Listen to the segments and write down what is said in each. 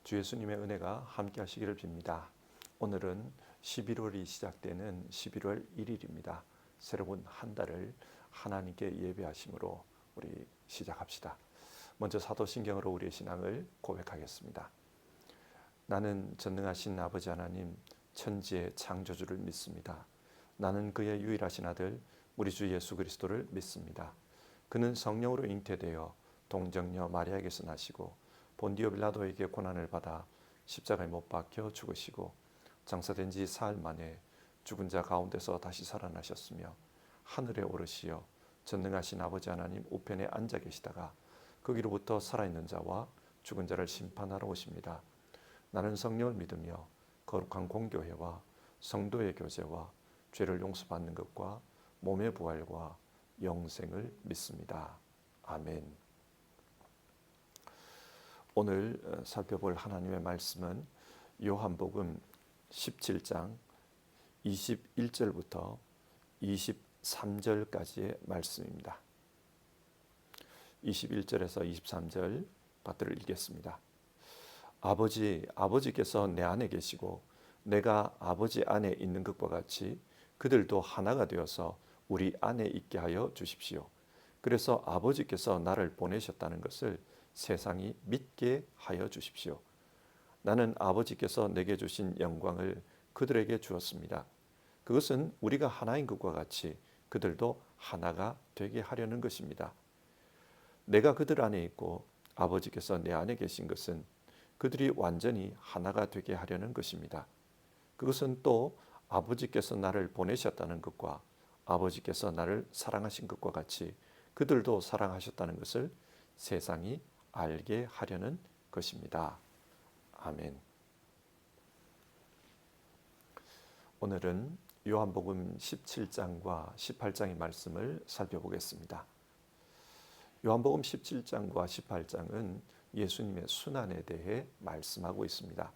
주 예수님의 은혜가 함께 하시기를 빕니다. 오늘은 11월이 시작되는 11월 1일입니다. 새로운 한 달을 하나님께 예배하심으로 우리 시작합시다. 먼저 사도신경으로 우리의 신앙을 고백하겠습니다. 나는 전능하신 아버지 하나님 천지의 창조주를 믿습니다. 나는 그의 유일하신 아들 우리 주 예수 그리스도를 믿습니다. 그는 성령으로 잉태되어 동정녀 마리아에게서 나시고 본디오 빌라도에게 고난을 받아 십자가에 못 박혀 죽으시고 장사된 지 사흘 만에 죽은 자 가운데서 다시 살아나셨으며 하늘에 오르시어 전능하신 아버지 하나님 우편에 앉아 계시다가 거기로부터 살아있는 자와 죽은 자를 심판하러 오십니다. 나는 성령을 믿으며 거룩한 공교회와 성도의 교제와 죄를 용서받는 것과 몸의 부활과 영생을 믿습니다. 아멘. 오늘 살펴볼 하나님의 말씀은 요한복음 17장 21절부터 23절까지의 말씀입니다. 21절에서 23절 받들어 읽겠습니다. 아버지께서 내 안에 계시고 내가 아버지 안에 있는 것과 같이 그들도 하나가 되어서 우리 안에 있게 하여 주십시오. 그래서 아버지께서 나를 보내셨다는 것을 세상이 믿게 하여 주십시오. 나는 아버지께서 내게 주신 영광을 그들에게 주었습니다. 그것은 우리가 하나인 것과 같이 그들도 하나가 되게 하려는 것입니다. 내가 그들 안에 있고 아버지께서 내 안에 계신 것은 그들이 완전히 하나가 되게 하려는 것입니다. 그것은 또 아버지께서 나를 보내셨다는 것과 아버지께서 나를 사랑하신 것과 같이 그들도 사랑하셨다는 것을 세상이 알게 하려는 것입니다. 아멘. 오늘은 요한복음 17장과 18장의 말씀을 살펴보겠습니다. 요한복음 17장과 18장은 예수님의 순환에 대해 말씀하고 있습니다.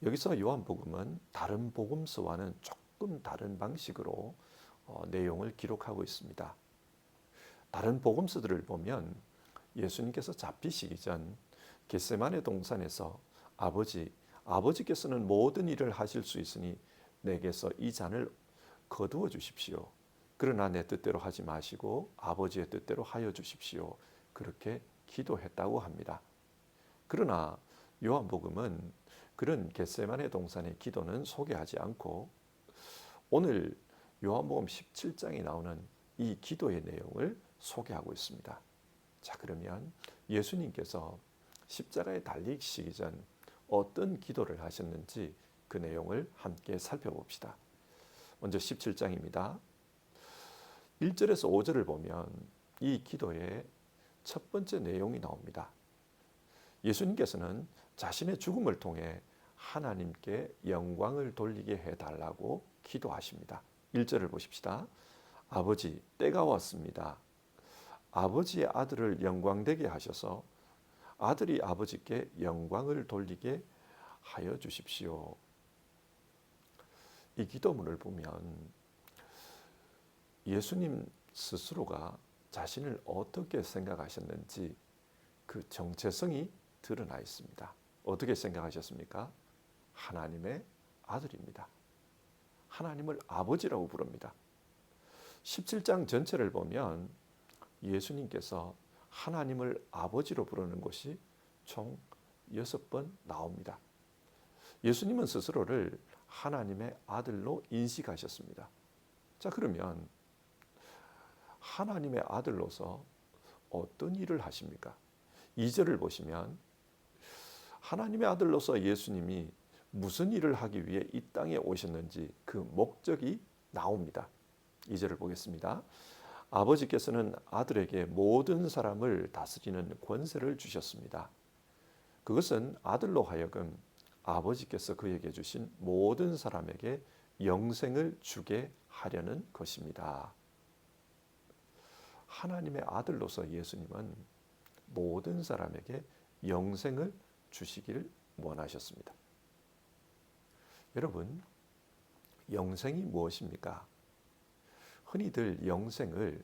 여기서 요한복음은 다른 복음서와는 조금 다른 방식으로 내용을 기록하고 있습니다. 다른 복음서들을 보면 예수님께서 잡히시기 전 겟세마네 동산에서 아버지께서는 모든 일을 하실 수 있으니 내게서 이 잔을 거두어 주십시오. 그러나 내 뜻대로 하지 마시고 아버지의 뜻대로 하여 주십시오. 그렇게 기도했다고 합니다. 그러나 요한복음은 그런 겟세마네 동산의 기도는 소개하지 않고 오늘 요한복음 17장에 나오는 이 기도의 내용을 소개하고 있습니다. 자, 그러면 예수님께서 십자가에 달리시기 전 어떤 기도를 하셨는지 그 내용을 함께 살펴봅시다. 먼저 17장입니다. 1절에서 5절을 보면 이 기도의 첫 번째 내용이 나옵니다. 예수님께서는 자신의 죽음을 통해 하나님께 영광을 돌리게 해달라고 기도하십니다. 1절을 보십시다. 아버지, 때가 왔습니다. 아버지의 아들을 영광되게 하셔서 아들이 아버지께 영광을 돌리게 하여 주십시오. 이 기도문을 보면 예수님 스스로가 자신을 어떻게 생각하셨는지 그 정체성이 드러나 있습니다. 어떻게 생각하셨습니까? 하나님의 아들입니다. 하나님을 아버지라고 부릅니다. 17장 전체를 보면 예수님께서 하나님을 아버지로 부르는 것이 총 6번 나옵니다. 예수님은 스스로를 하나님의 아들로 인식하셨습니다. 자, 그러면 하나님의 아들로서 어떤 일을 하십니까? 2절을 보시면 하나님의 아들로서 예수님이 무슨 일을 하기 위해 이 땅에 오셨는지 그 목적이 나옵니다. 2절을 보겠습니다. 아버지께서는 아들에게 모든 사람을 다스리는 권세를 주셨습니다. 그것은 아들로 하여금 아버지께서 그에게 주신 모든 사람에게 영생을 주게 하려는 것입니다. 하나님의 아들로서 예수님은 모든 사람에게 영생을 주시기를 원하셨습니다. 여러분, 영생이 무엇입니까? 흔히들 영생을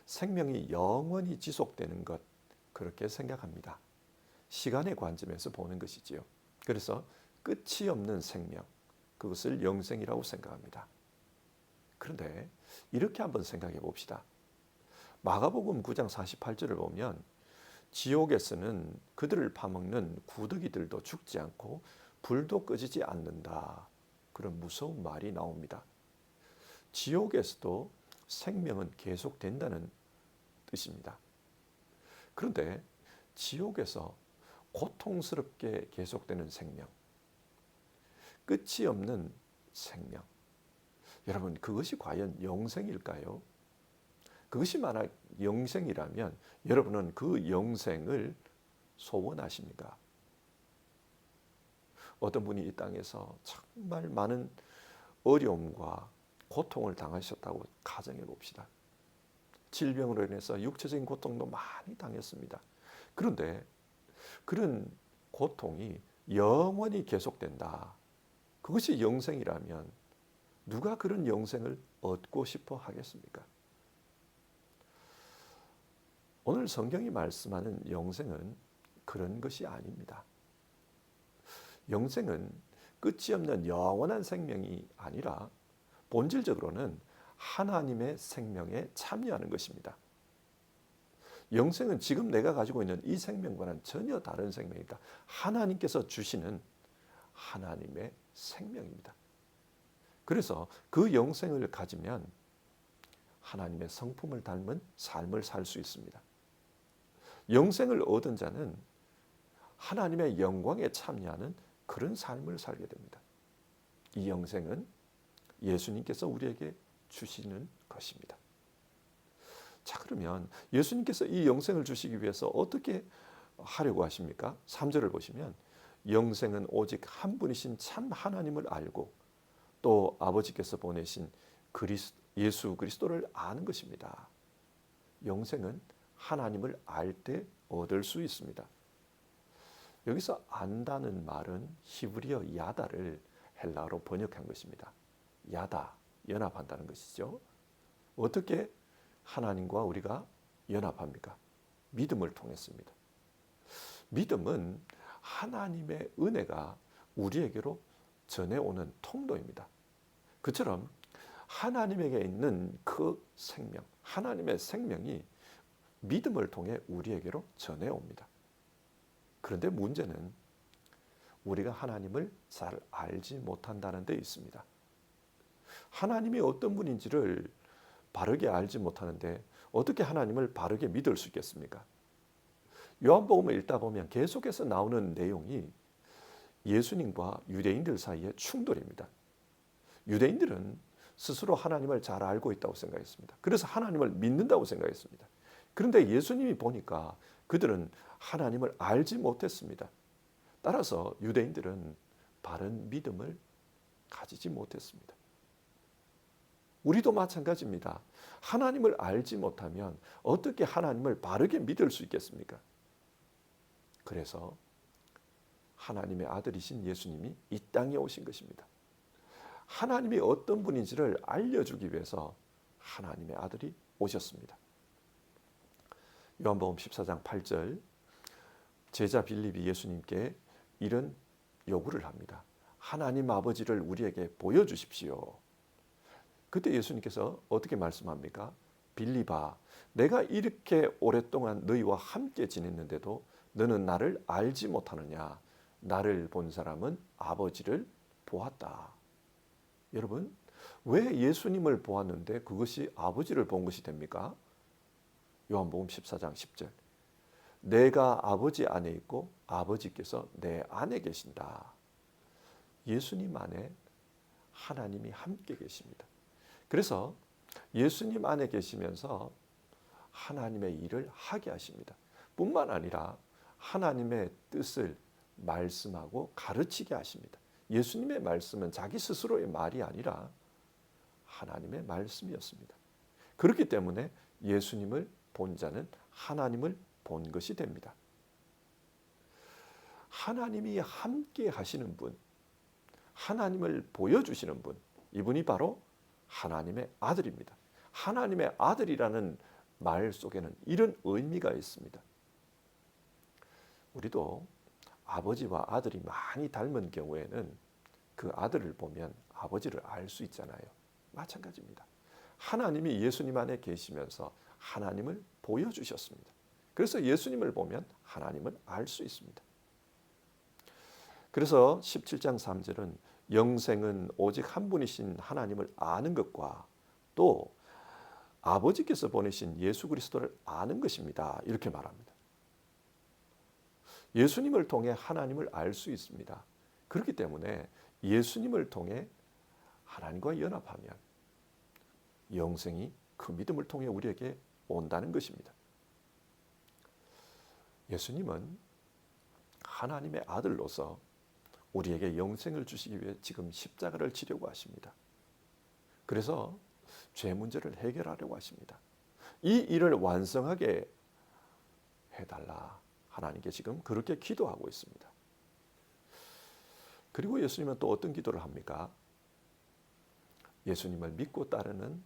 생명이 영원히 지속되는 것, 그렇게 생각합니다. 시간의 관점에서 보는 것이지요. 그래서 끝이 없는 생명, 그것을 영생이라고 생각합니다. 그런데 이렇게 한번 생각해 봅시다. 마가복음 9장 48절을 보면 지옥에서는 그들을 파먹는 구더기들도 죽지 않고 불도 꺼지지 않는다. 그런 무서운 말이 나옵니다. 지옥에서도 생명은 계속된다는 뜻입니다. 그런데 지옥에서 고통스럽게 계속되는 생명, 끝이 없는 생명, 여러분 그것이 과연 영생일까요? 그것이 만약 영생이라면 여러분은 그 영생을 소원하십니까? 어떤 분이 이 땅에서 정말 많은 어려움과 고통을 당하셨다고 가정해 봅시다. 질병으로 인해서 육체적인 고통도 많이 당했습니다. 그런데 그런 고통이 영원히 계속된다. 그것이 영생이라면 누가 그런 영생을 얻고 싶어 하겠습니까? 오늘 성경이 말씀하는 영생은 그런 것이 아닙니다. 영생은 끝이 없는 영원한 생명이 아니라 본질적으로는 하나님의 생명에 참여하는 것입니다. 영생은 지금 내가 가지고 있는 이 생명과는 전혀 다른 생명이다. 하나님께서 주시는 하나님의 생명입니다. 그래서 그 영생을 가지면 하나님의 성품을 닮은 삶을 살 수 있습니다. 영생을 얻은 자는 하나님의 영광에 참여하는 그런 삶을 살게 됩니다. 이 영생은 예수님께서 우리에게 주시는 것입니다. 자, 그러면 예수님께서 이 영생을 주시기 위해서 어떻게 하려고 하십니까? 3절을 보시면 영생은 오직 한 분이신 참 하나님을 알고 또 아버지께서 보내신 예수 그리스도를 아는 것입니다. 영생은 하나님을 알 때 얻을 수 있습니다. 여기서 안다는 말은 히브리어 야다를 헬라어로 번역한 것입니다. 야다, 연합한다는 것이죠. 어떻게 하나님과 우리가 연합합니까? 믿음을 통했습니다. 믿음은 하나님의 은혜가 우리에게로 전해오는 통로입니다. 그처럼 하나님에게 있는 그 생명, 하나님의 생명이 믿음을 통해 우리에게로 전해옵니다. 그런데 문제는 우리가 하나님을 잘 알지 못한다는 데 있습니다. 하나님이 어떤 분인지를 바르게 알지 못하는데 어떻게 하나님을 바르게 믿을 수 있겠습니까? 요한복음을 읽다 보면 계속해서 나오는 내용이 예수님과 유대인들 사이의 충돌입니다. 유대인들은 스스로 하나님을 잘 알고 있다고 생각했습니다. 그래서 하나님을 믿는다고 생각했습니다. 그런데 예수님이 보니까 그들은 하나님을 알지 못했습니다. 따라서 유대인들은 바른 믿음을 가지지 못했습니다. 우리도 마찬가지입니다. 하나님을 알지 못하면 어떻게 하나님을 바르게 믿을 수 있겠습니까? 그래서 하나님의 아들이신 예수님이 이 땅에 오신 것입니다. 하나님이 어떤 분인지를 알려주기 위해서 하나님의 아들이 오셨습니다. 요한복음 14장 8절 제자 빌립이 예수님께 이런 요구를 합니다. 하나님 아버지를 우리에게 보여주십시오. 그때 예수님께서 어떻게 말씀합니까? 빌립아, 내가 이렇게 오랫동안 너희와 함께 지냈는데도 너는 나를 알지 못하느냐? 나를 본 사람은 아버지를 보았다. 여러분, 왜 예수님을 보았는데 그것이 아버지를 본 것이 됩니까? 요한복음 14장 10절. 내가 아버지 안에 있고 아버지께서 내 안에 계신다. 예수님 안에 하나님이 함께 계십니다. 그래서 예수님 안에 계시면서 하나님의 일을 하게 하십니다. 뿐만 아니라 하나님의 뜻을 말씀하고 가르치게 하십니다. 예수님의 말씀은 자기 스스로의 말이 아니라 하나님의 말씀이었습니다. 그렇기 때문에 예수님을 본 자는 하나님을 본 것이 됩니다. 하나님이 함께 하시는 분, 하나님을 보여주시는 분, 이분이 바로 하나님의 아들입니다. 하나님의 아들이라는 말 속에는 이런 의미가 있습니다. 우리도 아버지와 아들이 많이 닮은 경우에는 그 아들을 보면 아버지를 알 수 있잖아요. 마찬가지입니다. 하나님이 예수님 안에 계시면서 하나님을 보여주셨습니다. 그래서 예수님을 보면 하나님을 알 수 있습니다. 그래서 17장 3절은 영생은 오직 한 분이신 하나님을 아는 것과 또 아버지께서 보내신 예수 그리스도를 아는 것입니다. 이렇게 말합니다. 예수님을 통해 하나님을 알 수 있습니다. 그렇기 때문에 예수님을 통해 하나님과 연합하면 영생이 그 믿음을 통해 우리에게 온다는 것입니다. 예수님은 하나님의 아들로서 우리에게 영생을 주시기 위해 지금 십자가를 지려고 하십니다. 그래서 죄 문제를 해결하려고 하십니다. 이 일을 완성하게 해달라. 하나님께 지금 그렇게 기도하고 있습니다. 그리고 예수님은 또 어떤 기도를 합니까? 예수님을 믿고 따르는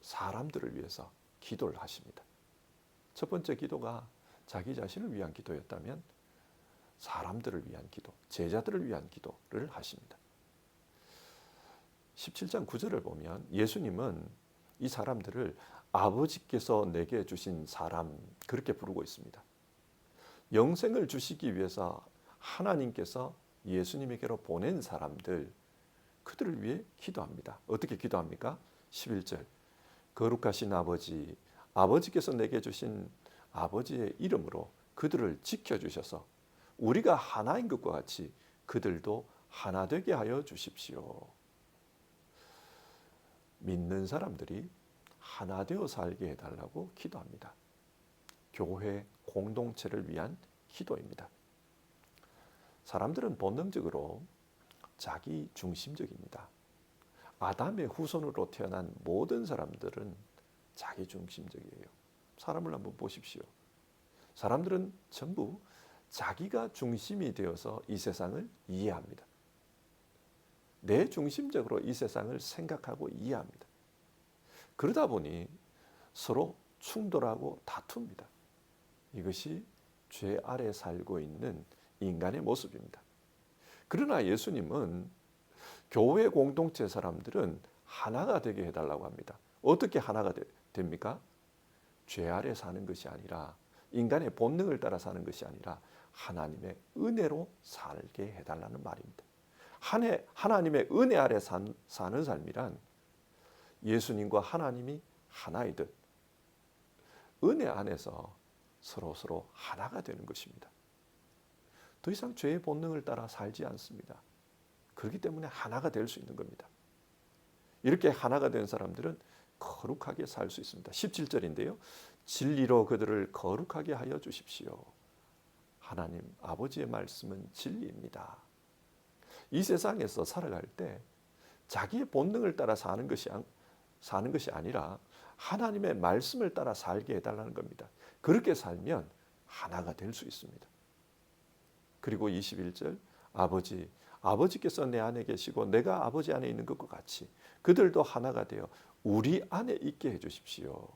사람들을 위해서 기도를 하십니다. 첫 번째 기도가 자기 자신을 위한 기도였다면 사람들을 위한 기도, 제자들을 위한 기도를 하십니다. 17장 9절을 보면 예수님은 이 사람들을 아버지께서 내게 주신 사람 그렇게 부르고 있습니다. 영생을 주시기 위해서 하나님께서 예수님에게로 보낸 사람들, 그들을 위해 기도합니다. 어떻게 기도합니까? 11절 거룩하신 아버지, 아버지께서 내게 주신 아버지의 이름으로 그들을 지켜주셔서 우리가 하나인 것과 같이 그들도 하나 되게 하여 주십시오. 믿는 사람들이 하나 되어 살게 해달라고 기도합니다. 교회 공동체를 위한 기도입니다. 사람들은 본능적으로 자기 중심적입니다. 아담의 후손으로 태어난 모든 사람들은 자기 중심적이에요. 사람을 한번 보십시오. 사람들은 전부 자기가 중심이 되어서 이 세상을 이해합니다. 내 중심적으로 이 세상을 생각하고 이해합니다. 그러다 보니 서로 충돌하고 다툽니다. 이것이 죄 아래 살고 있는 인간의 모습입니다. 그러나 예수님은 교회 공동체 사람들은 하나가 되게 해달라고 합니다. 어떻게 하나가 됩니까? 죄 아래 사는 것이 아니라 인간의 본능을 따라 사는 것이 아니라 하나님의 은혜로 살게 해달라는 말입니다. 하나님의 은혜 아래 사는 삶이란 예수님과 하나님이 하나이듯 은혜 안에서 서로 하나가 되는 것입니다. 더 이상 죄의 본능을 따라 살지 않습니다. 그렇기 때문에 하나가 될 수 있는 겁니다. 이렇게 하나가 된 사람들은 거룩하게 살 수 있습니다. 17절인데요. 진리로 그들을 거룩하게 하여 주십시오. 하나님 아버지의 말씀은 진리입니다. 이 세상에서 살아갈 때 자기의 본능을 따라 사는 것이 아니라 하나님의 말씀을 따라 살게 해달라는 겁니다. 그렇게 살면 하나가 될 수 있습니다. 그리고 21절 아버지께서 내 안에 계시고 내가 아버지 안에 있는 것과 같이 그들도 하나가 되어 우리 안에 있게 해주십시오.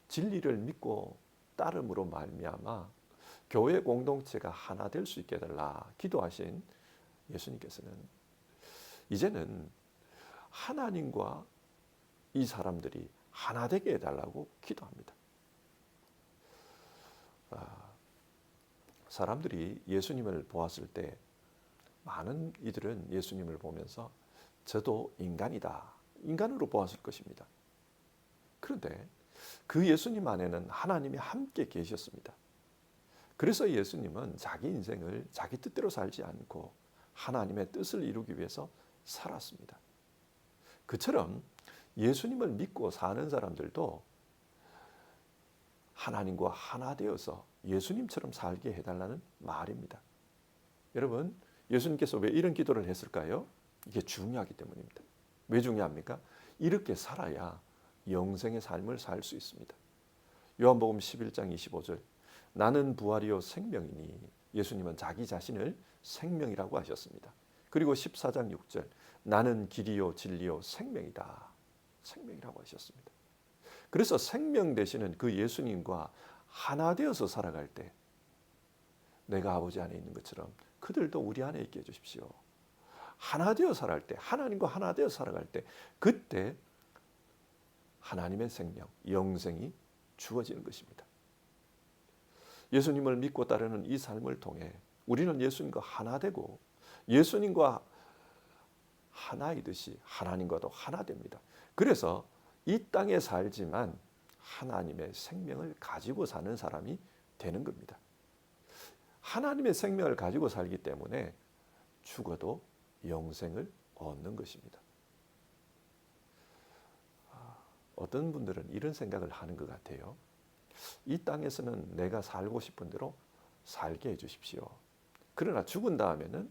진리를 믿고 따름으로 말미암아 교회 공동체가 하나 될 수 있게 해달라 기도하신 예수님께서는 이제는 하나님과 이 사람들이 하나 되게 해달라고 기도합니다. 사람들이 예수님을 보았을 때 많은 이들은 예수님을 보면서 저도 인간이다. 인간으로 보았을 것입니다. 그런데 그 예수님 안에는 하나님이 함께 계셨습니다. 그래서 예수님은 자기 인생을 자기 뜻대로 살지 않고 하나님의 뜻을 이루기 위해서 살았습니다. 그처럼 예수님을 믿고 사는 사람들도 하나님과 하나 되어서 예수님처럼 살게 해달라는 말입니다. 여러분, 예수님께서 왜 이런 기도를 했을까요? 이게 중요하기 때문입니다. 왜 중요합니까? 이렇게 살아야 영생의 삶을 살 수 있습니다. 요한복음 11장 25절 나는 부활이요 생명이니 예수님은 자기 자신을 생명이라고 하셨습니다. 그리고 14장 6절 나는 길이요 진리요 생명이다. 생명이라고 하셨습니다. 그래서 생명 되시는 그 예수님과 하나 되어서 살아갈 때 내가 아버지 안에 있는 것처럼 그들도 우리 안에 있게 해주십시오. 하나 되어 살아갈 때, 하나님과 하나 되어 살아갈 때, 그때 하나님의 생명, 영생이 주어지는 것입니다. 예수님을 믿고 따르는 이 삶을 통해 우리는 예수님과 하나 되고 예수님과 하나이듯이 하나님과도 하나 됩니다. 그래서 이 땅에 살지만 하나님의 생명을 가지고 사는 사람이 되는 겁니다. 하나님의 생명을 가지고 살기 때문에 죽어도 영생을 얻는 것입니다. 어떤 분들은 이런 생각을 하는 것 같아요. 이 땅에서는 내가 살고 싶은 대로 살게 해주십시오. 그러나 죽은 다음에는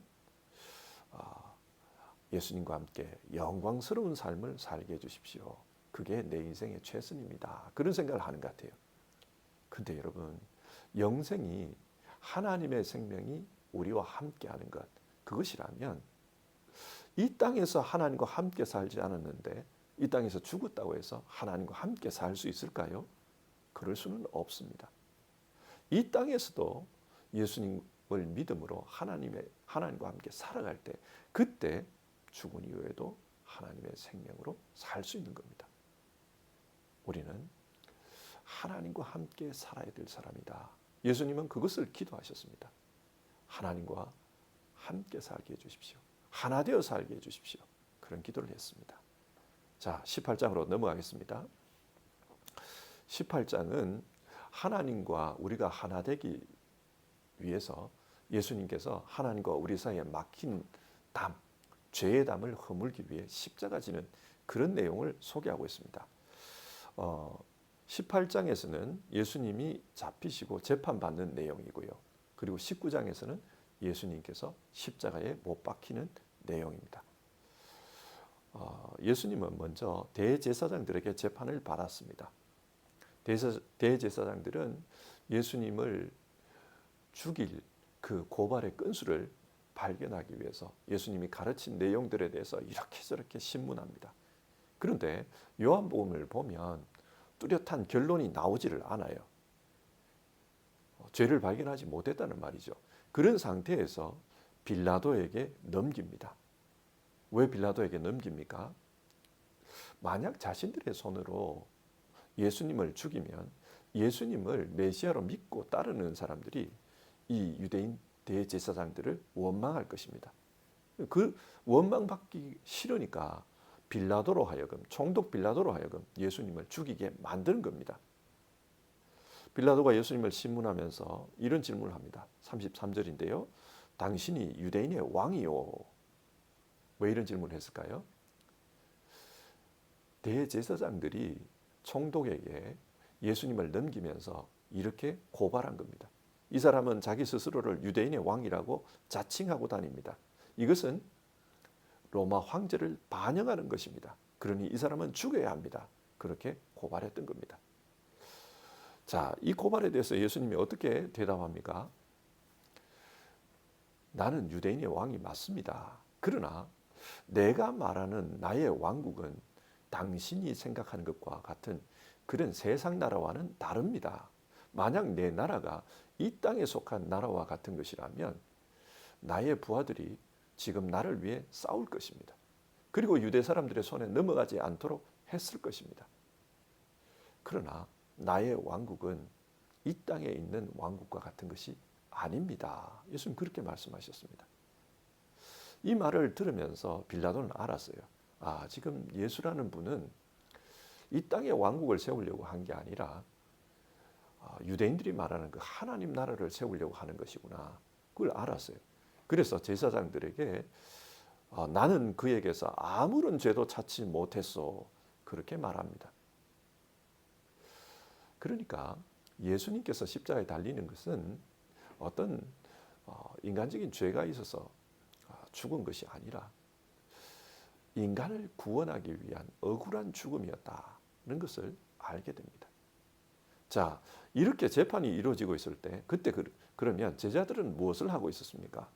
예수님과 함께 영광스러운 삶을 살게 해주십시오. 그게 내 인생의 최선입니다. 그런 생각을 하는 것 같아요. 근데 여러분, 영생이 하나님의 생명이 우리와 함께하는 것, 그것이라면 이 땅에서 하나님과 함께 살지 않았는데 이 땅에서 죽었다고 해서 하나님과 함께 살 수 있을까요? 그럴 수는 없습니다. 이 땅에서도 예수님을 믿음으로 하나님과 함께 살아갈 때 그때 죽은 이후에도 하나님의 생명으로 살 수 있는 겁니다. 우리는 하나님과 함께 살아야 될 사람이다. 예수님은 그것을 기도하셨습니다. 하나님과 함께 살게 해주십시오. 하나 되어 살게 해주십시오. 그런 기도를 했습니다. 자, 18장으로 넘어가겠습니다. 18장은 하나님과 우리가 하나 되기 위해서 예수님께서 하나님과 우리 사이에 막힌 담, 죄의 담을 허물기 위해 십자가 지는 그런 내용을 소개하고 있습니다. 18장에서는 예수님이 잡히시고 재판받는 내용이고요. 그리고 19장에서는 예수님께서 십자가에 못 박히는 내용입니다. 예수님은 먼저 대제사장들에게 재판을 받았습니다. 대제사장들은 예수님을 죽일 그 고발의 끈수를 발견하기 위해서 예수님이 가르친 내용들에 대해서 이렇게 저렇게 신문합니다. 그런데 요한복음을 보면 뚜렷한 결론이 나오지를 않아요. 죄를 발견하지 못했다는 말이죠. 그런 상태에서 빌라도에게 넘깁니다. 왜 빌라도에게 넘깁니까? 만약 자신들의 손으로 예수님을 죽이면 예수님을 메시아로 믿고 따르는 사람들이 이 유대인 대제사장들을 원망할 것입니다. 그 원망받기 싫으니까 빌라도로 하여금, 총독 빌라도로 하여금 예수님을 죽이게 만드는 겁니다. 빌라도가 예수님을 신문하면서 이런 질문을 합니다. 33절인데요. 당신이 유대인의 왕이요. 왜 이런 질문을 했을까요? 대제사장들이 총독에게 예수님을 넘기면서 이렇게 고발한 겁니다. 이 사람은 자기 스스로를 유대인의 왕이라고 자칭하고 다닙니다. 이것은 로마 황제를 반영하는 것입니다. 그러니 이 사람은 죽여야 합니다. 그렇게 고발했던 겁니다. 자, 이 고발에 대해서 예수님이 어떻게 대답합니까? 나는 유대인의 왕이 맞습니다. 그러나 내가 말하는 나의 왕국은 당신이 생각하는 것과 같은 그런 세상 나라와는 다릅니다. 만약 내 나라가 이 땅에 속한 나라와 같은 것이라면 나의 부하들이 지금 나를 위해 싸울 것입니다. 그리고 유대 사람들의 손에 넘어가지 않도록 했을 것입니다. 그러나 나의 왕국은 이 땅에 있는 왕국과 같은 것이 아닙니다. 예수님 그렇게 말씀하셨습니다. 이 말을 들으면서 빌라도는 알았어요. 지금 예수라는 분은 이 땅에 왕국을 세우려고 한 게 아니라 유대인들이 말하는 그 하나님 나라를 세우려고 하는 것이구나. 그걸 알았어요. 그래서 제사장들에게 나는 그에게서 아무런 죄도 찾지 못했소. 그렇게 말합니다. 그러니까 예수님께서 십자가에 달리는 것은 어떤 인간적인 죄가 있어서 죽은 것이 아니라 인간을 구원하기 위한 억울한 죽음이었다는 것을 알게 됩니다. 자, 이렇게 재판이 이루어지고 있을 때 그때 그러면 제자들은 무엇을 하고 있었습니까?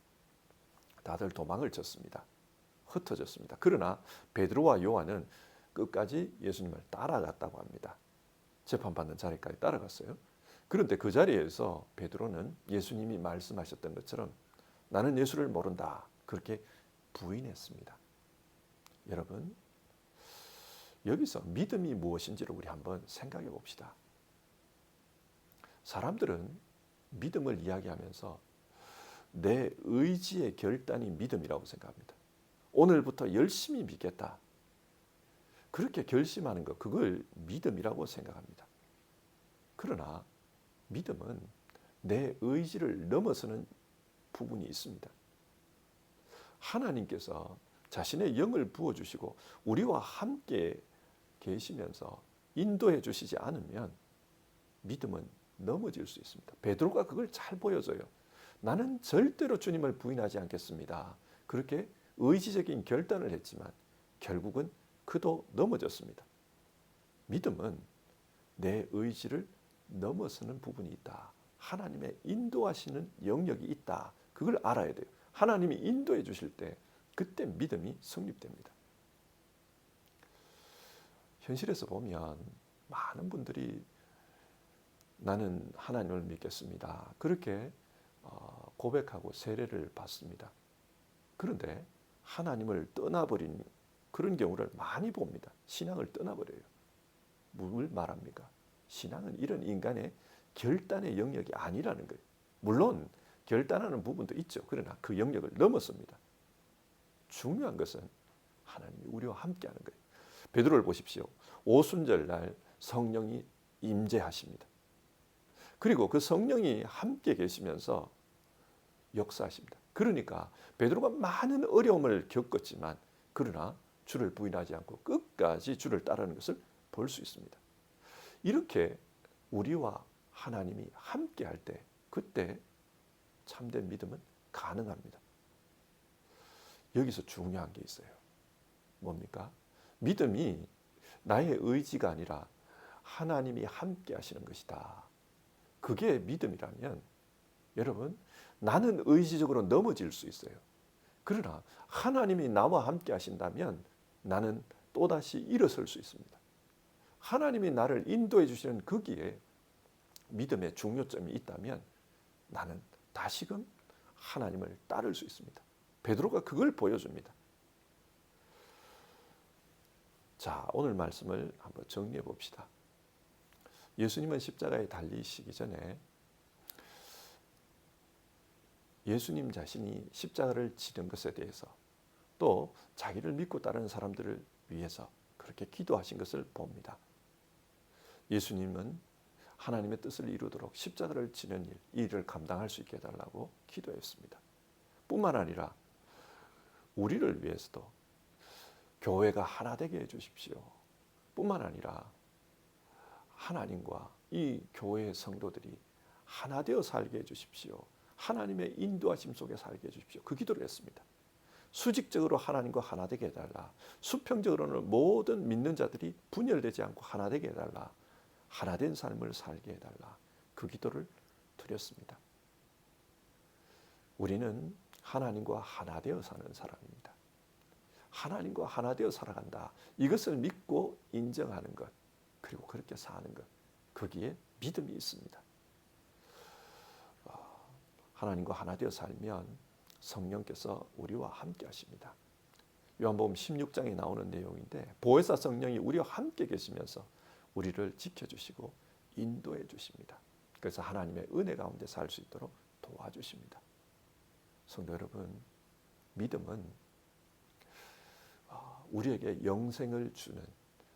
다들 도망을 쳤습니다. 흩어졌습니다. 그러나 베드로와 요한은 끝까지 예수님을 따라갔다고 합니다. 재판받는 자리까지 따라갔어요. 그런데 그 자리에서 베드로는 예수님이 말씀하셨던 것처럼 나는 예수를 모른다. 그렇게 부인했습니다. 여러분, 여기서 믿음이 무엇인지를 우리 한번 생각해 봅시다. 사람들은 믿음을 이야기하면서 내 의지의 결단이 믿음이라고 생각합니다. 오늘부터 열심히 믿겠다. 그렇게 결심하는 것, 그걸 믿음이라고 생각합니다. 그러나 믿음은 내 의지를 넘어서는 부분이 있습니다. 하나님께서 자신의 영을 부어주시고 우리와 함께 계시면서 인도해 주시지 않으면 믿음은 넘어질 수 있습니다. 베드로가 그걸 잘 보여줘요. 나는 절대로 주님을 부인하지 않겠습니다. 그렇게 의지적인 결단을 했지만 결국은 그도 넘어졌습니다. 믿음은 내 의지를 넘어서는 부분이 있다. 하나님의 인도하시는 영역이 있다. 그걸 알아야 돼요. 하나님이 인도해 주실 때 그때 믿음이 성립됩니다. 현실에서 보면 많은 분들이 나는 하나님을 믿겠습니다. 그렇게 고백하고 세례를 받습니다. 그런데 하나님을 떠나버린 그런 경우를 많이 봅니다. 신앙을 떠나버려요. 뭘 말합니까? 신앙은 이런 인간의 결단의 영역이 아니라는 거예요. 물론 결단하는 부분도 있죠. 그러나 그 영역을 넘었습니다. 중요한 것은 하나님이 우리와 함께하는 거예요. 베드로를 보십시오. 오순절 날 성령이 임재하십니다. 그리고 그 성령이 함께 계시면서 역사하십니다. 그러니까 베드로가 많은 어려움을 겪었지만 그러나 주를 부인하지 않고 끝까지 주를 따르는 것을 볼 수 있습니다. 이렇게 우리와 하나님이 함께 할 때 그때 참된 믿음은 가능합니다. 여기서 중요한 게 있어요. 뭡니까? 믿음이 나의 의지가 아니라 하나님이 함께 하시는 것이다. 그게 믿음이라면 여러분, 나는 의지적으로 넘어질 수 있어요. 그러나 하나님이 나와 함께 하신다면 나는 또다시 일어설 수 있습니다. 하나님이 나를 인도해 주시는 거기에 믿음의 중요점이 있다면 나는 다시금 하나님을 따를 수 있습니다. 베드로가 그걸 보여줍니다. 자, 오늘 말씀을 한번 정리해 봅시다. 예수님은 십자가에 달리시기 전에 예수님 자신이 십자가를 지는 것에 대해서 또 자기를 믿고 따르는 사람들을 위해서 그렇게 기도하신 것을 봅니다. 예수님은 하나님의 뜻을 이루도록 십자가를 지는 일, 이 일을 감당할 수 있게 해달라고 기도했습니다. 뿐만 아니라 우리를 위해서도 교회가 하나 되게 해주십시오. 뿐만 아니라 하나님과 이 교회의 성도들이 하나 되어 살게 해주십시오. 하나님의 인도하심 속에 살게 해주십시오. 그 기도를 했습니다. 수직적으로 하나님과 하나 되게 해달라. 수평적으로는 모든 믿는 자들이 분열되지 않고 하나 되게 해달라. 하나된 삶을 살게 해달라. 그 기도를 드렸습니다. 우리는 하나님과 하나 되어 사는 사람입니다. 하나님과 하나 되어 살아간다. 이것을 믿고 인정하는 것, 그리고 그렇게 사는 것, 거기에 믿음이 있습니다. 하나님과 하나 되어 살면 성령께서 우리와 함께 하십니다. 요한복음 16장에 나오는 내용인데 보혜사 성령이 우리와 함께 계시면서 우리를 지켜주시고 인도해 주십니다. 그래서 하나님의 은혜 가운데 살 수 있도록 도와주십니다. 성도 여러분, 믿음은 우리에게 영생을 주는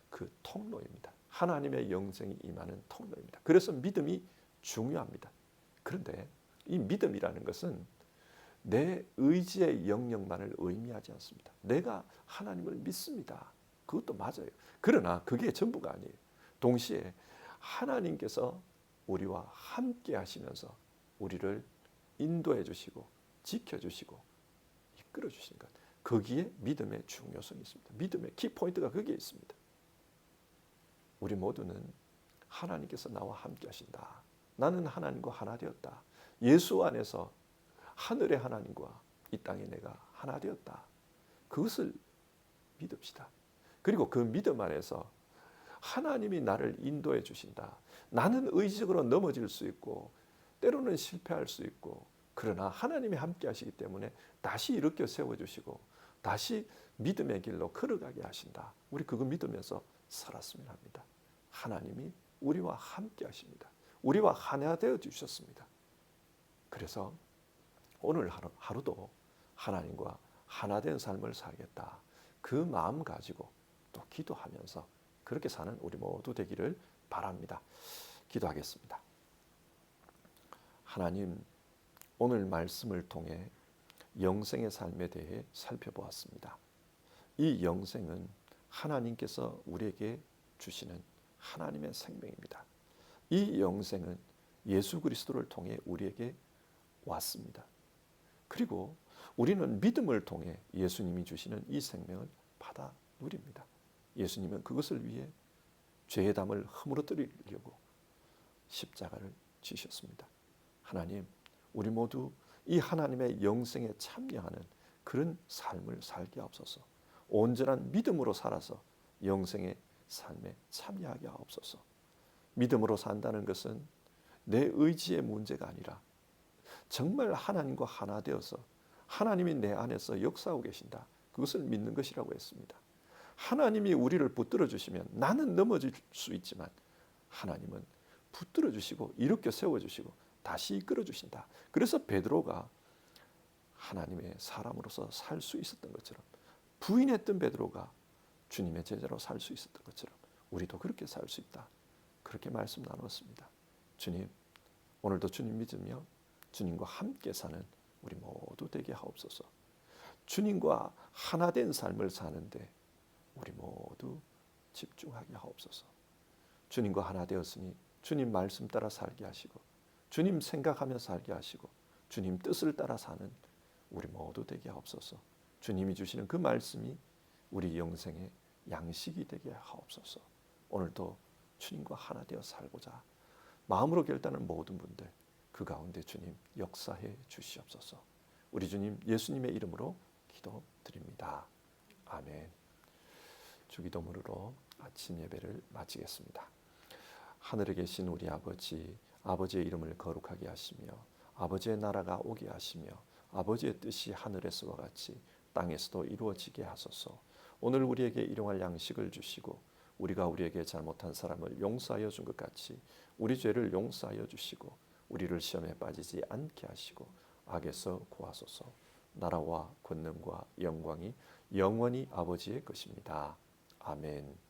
그 통로입니다. 하나님의 영생이 임하는 통로입니다. 그래서 믿음이 중요합니다. 그런데 이 믿음이라는 것은 내 의지의 영역만을 의미하지 않습니다. 내가 하나님을 믿습니다. 그것도 맞아요. 그러나 그게 전부가 아니에요. 동시에 하나님께서 우리와 함께 하시면서 우리를 인도해 주시고 지켜주시고 이끌어 주시는 것. 거기에 믿음의 중요성이 있습니다. 믿음의 키포인트가 거기에 있습니다. 우리 모두는 하나님께서 나와 함께 하신다. 나는 하나님과 하나 되었다. 예수 안에서 하늘의 하나님과 이 땅에 내가 하나 되었다. 그것을 믿읍시다. 그리고 그 믿음 안에서 하나님이 나를 인도해 주신다. 나는 의지적으로 넘어질 수 있고 때로는 실패할 수 있고 그러나 하나님이 함께 하시기 때문에 다시 일으켜 세워주시고 다시 믿음의 길로 걸어가게 하신다. 우리 그거 믿으면서 살았으면 합니다. 하나님이 우리와 함께 하십니다. 우리와 하나 되어 주셨습니다. 그래서 오늘 하루도 하나님과 하나 된 삶을 살겠다. 그 마음 가지고 또 기도하면서 그렇게 사는 우리 모두 되기를 바랍니다. 기도하겠습니다. 하나님, 오늘 말씀을 통해 영생의 삶에 대해 살펴보았습니다. 이 영생은 하나님께서 우리에게 주시는 하나님의 생명입니다. 이 영생은 예수 그리스도를 통해 우리에게 왔습니다. 그리고 우리는 믿음을 통해 예수님이 주시는 이 생명을 받아 누립니다. 예수님은 그것을 위해 죄의 담을 허물어뜨리려고 십자가를 지셨습니다. 하나님, 우리 모두 이 하나님의 영생에 참여하는 그런 삶을 살게 하옵소서. 온전한 믿음으로 살아서 영생의 삶에 참여하게 하옵소서. 믿음으로 산다는 것은 내 의지의 문제가 아니라 정말 하나님과 하나 되어서 하나님이 내 안에서 역사하고 계신다. 그것을 믿는 것이라고 했습니다. 하나님이 우리를 붙들어 주시면 나는 넘어질 수 있지만 하나님은 붙들어 주시고 일으켜 세워 주시고 다시 이끌어 주신다. 그래서 베드로가 하나님의 사람으로서 살 수 있었던 것처럼 부인했던 베드로가 주님의 제자로 살 수 있었던 것처럼 우리도 그렇게 살 수 있다. 그렇게 말씀 나눴습니다. 주님, 오늘도 주님 믿으며 주님과 함께 사는 우리 모두 되게 하옵소서. 주님과 하나 된 삶을 사는데 우리 모두 집중하게 하옵소서. 주님과 하나 되었으니 주님 말씀 따라 살게 하시고 주님 생각하며 살게 하시고 주님 뜻을 따라 사는 우리 모두 되게 하옵소서. 주님이 주시는 그 말씀이 우리 영생의 양식이 되게 하옵소서. 오늘도 주님과 하나 되어 살고자 마음으로 결단하는 모든 분들 그 가운데 주님 역사해 주시옵소서. 우리 주님 예수님의 이름으로 기도드립니다. 아멘. 주기도문으로 아침 예배를 마치겠습니다. 하늘에 계신 우리 아버지, 아버지의 이름을 거룩하게 하시며 아버지의 나라가 오게 하시며 아버지의 뜻이 하늘에서와 같이 땅에서도 이루어지게 하소서. 오늘 우리에게 일용할 양식을 주시고 우리가 우리에게 잘못한 사람을 용서하여 준 것 같이 우리 죄를 용서하여 주시고 우리를 시험에 빠지지 않게 하시고 악에서 구하소서. 나라와 권능과 영광이 영원히 아버지의 것입니다. 아멘.